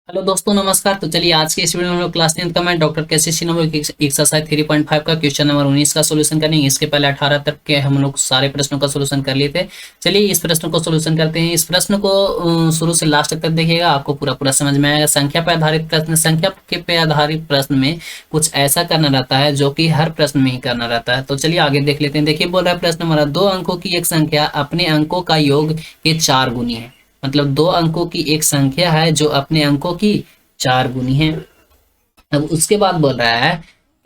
Hello दोस्तों, नमस्कार। तो चलिए आज के इस वीडियो में हम लोग क्लास 10th का मैं डॉक्टर कैसे एक्सरसाइज 3.5 का क्वेश्चन नंबर 19 का सोल्यूशन करेंगे। इसके पहले 18 तक के हम लोग सारे प्रश्नों का सोल्यूशन कर लिए थे। चलिए इस प्रश्न को सोल्यूशन करते हैं। इस प्रश्न को शुरू से लास्ट तक देखिएगा, आपको पूरा पूरा समझ में आएगा। संख्या पे आधारित प्रश्न, संख्या के पे आधारित प्रश्न में कुछ ऐसा करना रहता है जो कि हर प्रश्न में ही करना रहता है। तो चलिए आगे देख लेते हैं। देखिए बोल रहा है प्रश्न हमारा, 2 अंकों की एक संख्या अपने अंकों का योग के 4 गुनी है। मतलब 2 अंकों की एक संख्या है जो अपने अंकों की 4 गुनी है। अब उसके बाद बोल रहा है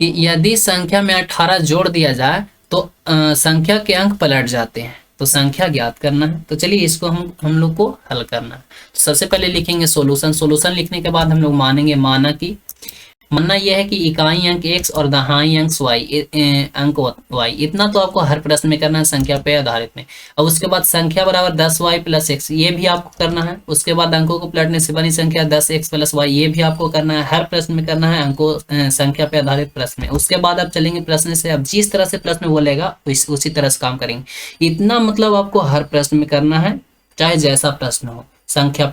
कि यदि संख्या में 18 जोड़ दिया जाए तो संख्या के अंक पलट जाते हैं। तो संख्या ज्ञात करना है। तो चलिए इसको हम लोग को हल करना है। तो सबसे पहले लिखेंगे सोल्यूशन। सोल्यूशन लिखने के बाद हम लोग मानना यह है कि इकाई अंक x और दहाई अंक y इतना तो आपको हर प्रश्न में करना है संख्या पे आधारित में। और उसके बाद संख्या बराबर 10y प्लस x, ये भी आपको करना है। उसके बाद अंकों को पलटने से बनी संख्या 10x प्लस y, ये भी आपको करना है। हर प्रश्न में करना है अंकों संख्या पे आधारित प्रश्न में। उसके बाद आप चलेंगे प्रश्न से। अब जिस तरह से प्रश्न बोलेगा उसी तरह से काम करेंगे। इतना मतलब आपको हर प्रश्न में करना है, चाहे जैसा प्रश्न हो। संख्या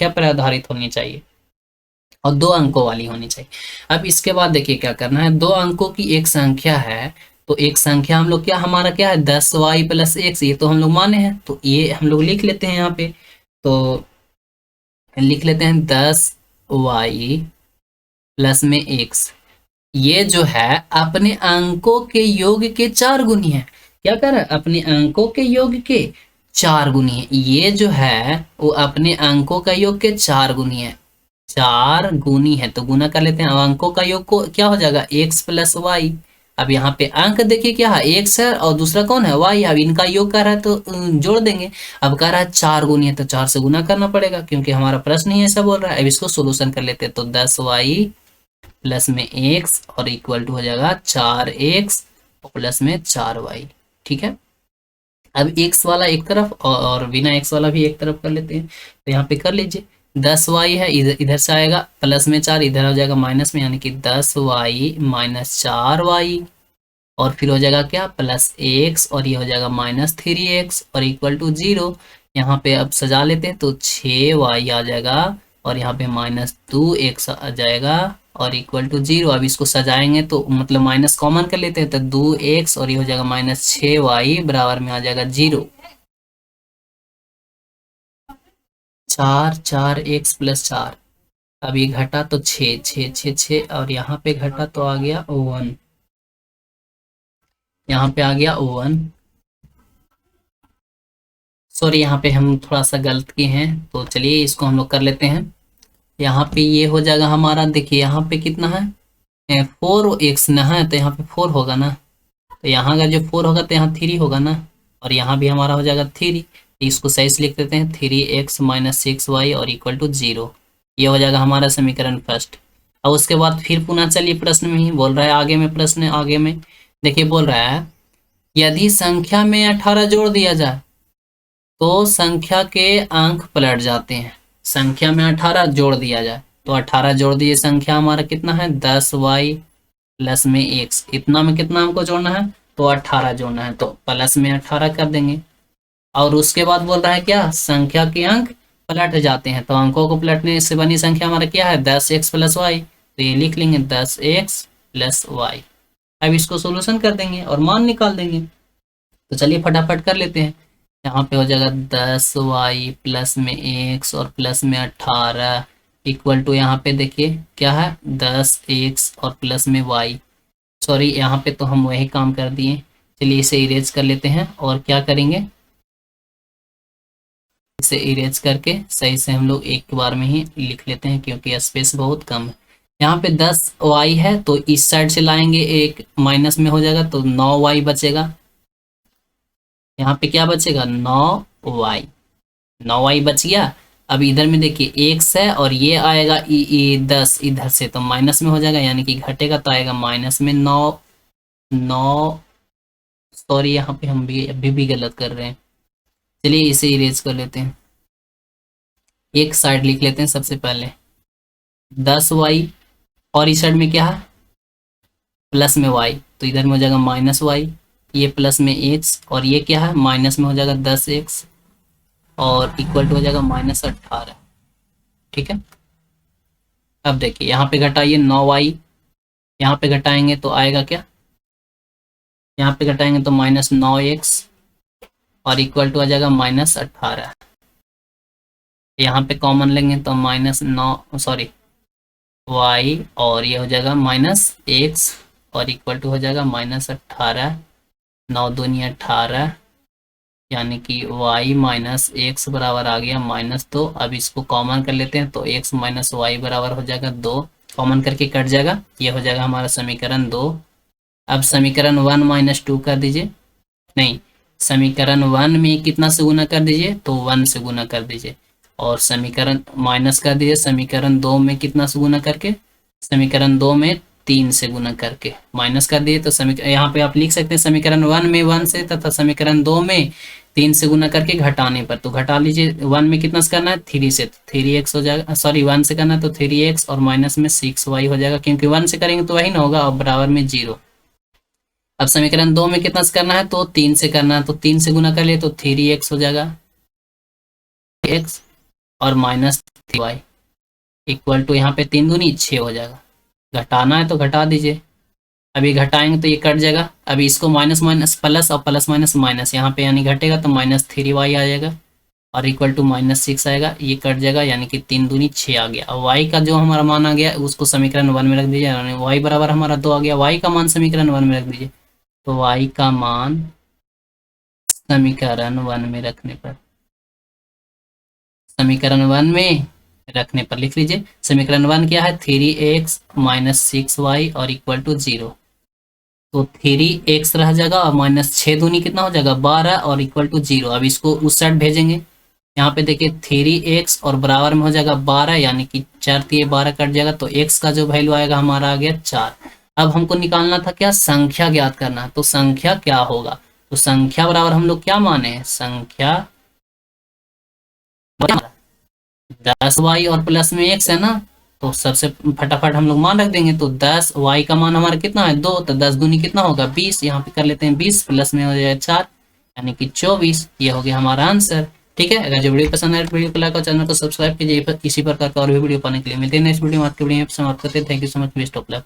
पर आधारित होनी चाहिए और 2 अंकों वाली होनी चाहिए। अब इसके बाद देखिए क्या करना है। 2 अंकों की एक संख्या है, तो एक संख्या हम लोग हमारा क्या है 10y प्लस x, ये तो हम लोग माने हैं। तो ये हम लोग लिख लेते हैं यहाँ पे। तो लिख लेते हैं 10y प्लस में x, ये जो है अपने अंकों के योग के 4 गुनी है। क्या कर रहा है, अपने अंकों के योग के 4 गुनी है। ये जो है वो अपने अंकों का योग के 4 गुनी है। 4 गुनी है तो गुना कर लेते हैं। अब अंकों का योग को क्या हो जाएगा x प्लस वाई। अब यहाँ पे अंक देखिए क्या है, x है और दूसरा कौन है y। अब इनका योग कर रहा है तो जोड़ देंगे। अब कह रहा है 4 गुनी है तो 4 से गुना करना पड़ेगा, क्योंकि हमारा प्रश्न ही ऐसा बोल रहा है। अब इसको सोल्यूशन कर लेते हैं। तो 10y प्लस में x और इक्वल टू हो जाएगा 4x प्लस में 4y। ठीक है। अब x वाला एक तरफ और बिना x वाला भी एक तरफ कर लेते हैं। तो यहाँ पे कर लीजिए। 10y है, इधर इधर से आएगा प्लस में 4, इधर हो जाएगा माइनस में, यानी कि 10y माइनस 4y। और फिर हो जाएगा क्या, प्लस x, और ये हो जाएगा माइनस 3x और इक्वल टू 0। यहाँ पे अब सजा लेते हैं तो 6y आ जाएगा और यहाँ पे माइनस 2x आ जाएगा और इक्वल टू 0। अब इसको सजाएंगे तो मतलब माइनस कॉमन कर लेते हैं तो 2x और ये हो जाएगा माइनस 6y बराबर में आ जाएगा 0। 4 4 x प्लस 4। अब ये घटा तो 6 और यहाँ पे घटा तो आ गया 1। यहाँ पे आ गया 1। सॉरी, यहाँ पे हम थोड़ा सा गलत किए हैं, तो चलिए इसको हम लोग कर लेते हैं। यहाँ पे ये हो जाएगा हमारा, देखिए यहाँ पे कितना है 4x ना है, तो यहाँ पे 4 होगा ना। तो यहाँ का जो 4 होगा तो यहाँ 3 होगा ना, और यहाँ भी हमारा हो जाएगा 3। इसको सही से लिख देते हैं 3x माइनस 6y और इक्वल टू 0। ये हो जाएगा हमारा समीकरण फर्स्ट। और उसके बाद फिर पुनः चलिए प्रश्न में ही बोल रहा है, आगे में प्रश्न आगे में देखिए बोल रहा है, यदि संख्या में 18 जोड़ दिया जाए तो संख्या के अंक पलट जाते हैं। संख्या में 18 जोड़ दिया जाए तो 18 जोड़ दिए, संख्या हमारा कितना है 10y प्लस में x। इतना में कितना हमको जोड़ना है, तो 18 जोड़ना है, तो प्लस में 18 कर देंगे। और उसके बाद बोल रहा है क्या, संख्या के अंक पलट जाते हैं। तो अंकों को पलटने से बनी संख्या हमारा क्या है 10x प्लस वाई। तो ये लिख लेंगे 10x प्लस वाई। अब इसको सोल्यूशन कर देंगे और मान निकाल देंगे। तो चलिए फटाफट कर लेते हैं। यहाँ पे हो जाएगा 10y प्लस में x और प्लस में 18 इक्वल टू, यहाँ पे देखिए क्या है 10x और प्लस में y। सॉरी, यहाँ पे तो हम वही काम कर दिए। चलिए इसे इरेज कर लेते हैं और क्या करेंगे, इसे इरेज करके सही से हम लोग एक बार में ही लिख लेते हैं, क्योंकि स्पेस बहुत कम है। यहाँ पे 10y है तो इस साइड से लाएंगे, एक माइनस में हो जाएगा तो 9y बचेगा। यहाँ पे क्या बचेगा 9y, 9y बच गया। अब इधर में देखिए x है और ये आएगा 10 इधर से, तो माइनस में हो जाएगा, यानी कि घटेगा तो आएगा माइनस में 9। सॉरी, यहाँ पे हम भी अभी भी गलत कर रहे हैं। चलिए इसे इरेज कर लेते हैं। एक साइड लिख लेते हैं सबसे पहले 10y, और इस साइड में क्या है प्लस में y, तो इधर में हो जाएगा माइनस y। ये प्लस में x और ये क्या है माइनस में हो जाएगा 10x और इक्वल टू हो जाएगा माइनस 18। ठीक है। अब देखिए यहाँ पे घटाइए 9y, यहाँ पे घटाएंगे तो आएगा क्या, यहाँ पे घटाएंगे तो -9x और इक्वल टू आ जाएगा -18। यहाँ पे कॉमन लेंगे तो -9 सॉरी y और ये हो जाएगा -x और इक्वल टू हो जाएगा -18, 9 दूनी 18, यानी कि y माइनस एक्स बराबर आ गया -2। अब इसको कॉमन कर लेते हैं तो x माइनस वाई बराबर हो जाएगा 2, कॉमन करके कट जाएगा, ये हो जाएगा हमारा समीकरण 2। अब समीकरण 1 -2 कर दीजिए, नहीं समीकरण 1 में कितना से गुना कर दीजिए तो 1 से गुना कर दीजिए, और समीकरण माइनस कर दीजिए समीकरण 2 में कितना से गुना करके, समीकरण 2 में 3 से गुना करके माइनस कर दिए तो समीकरण यहाँ पे आप लिख सकते हैं समीकरण 1 में 1 से तथा समीकरण 2 में 3 से गुना करके घटाने पर, तो घटा लीजिए 1 में कितना से करना है 3 से, 3x हो जाएगा, सॉरी 1 से करना है तो 3x और माइनस में 6y हो जाएगा, क्योंकि 1 से करेंगे तो वही ना होगा और बराबर में 0। अब समीकरण 2 में कितना से करना है तो 3 से करना है, तो 3 से गुना कर लिए तो 3x हो जाएगा x और -3y इक्वल टू यहाँ पे 3 दूनी 6 हो जाएगा। घटाना है तो घटा दीजिए, अभी घटाएंगे तो ये कट जाएगा, अभी इसको माइनस माइनस प्लस और प्लस माइनस माइनस यहाँ पे यानी घटेगा तो -3y आ जाएगा और इक्वल टू -6 आएगा, ये कट जाएगा यानी कि 3 दूनी 6 आ गया। और y का जो हमारा मान आ गया उसको समीकरण 1 में रख दीजिए, यानी y बराबर हमारा 2 आ गया, y का मान समीकरण 1 में रख दीजिए, तो y का मान समीकरण 1 में रखने पर, समीकरण 1 में रखने पर लिख लीजिए समीकरण 1 क्या है 3x माइनस 6y और इक्वल टू 0, तो 3x रह जाएगा और -6 दूनी कितना हो जाएगा 12 और इक्वल टू 0। अब इसको उस साइड भेजेंगे, यहाँ पे देखिए 3x और बराबर में हो जाएगा 12, यानी कि 4 3 12 कट जाएगा, तो x का जो वैल्यू आएगा हमारा आ गया 4। अब हमको निकालना था क्या संख्या ज्ञात करना, तो संख्या क्या होगा, तो संख्या बराबर हम लोग क्या माने हैं, संख्या 10y और प्लस में x है ना, तो सबसे फटाफट हम लोग मान रख देंगे, तो 10 y का मान हमारा कितना है 2, तो 10 दूनी कितना होगा 20, यहाँ पे कर लेते हैं 20 प्लस में हो जाएगा 4 यानी कि 24, ये हो गया हमारा आंसर। ठीक है, अगर जो वीडियो पसंद आए वीडियो को लाइक और चैनल को सब्सक्राइब कीजिए इसी प्रकार का और भी वीडियो पाने के लिए। मिलते हैं नेक्स्ट वीडियो में, आपके वीडियो समाप्त करते हैं। Thank you so much, best of luck.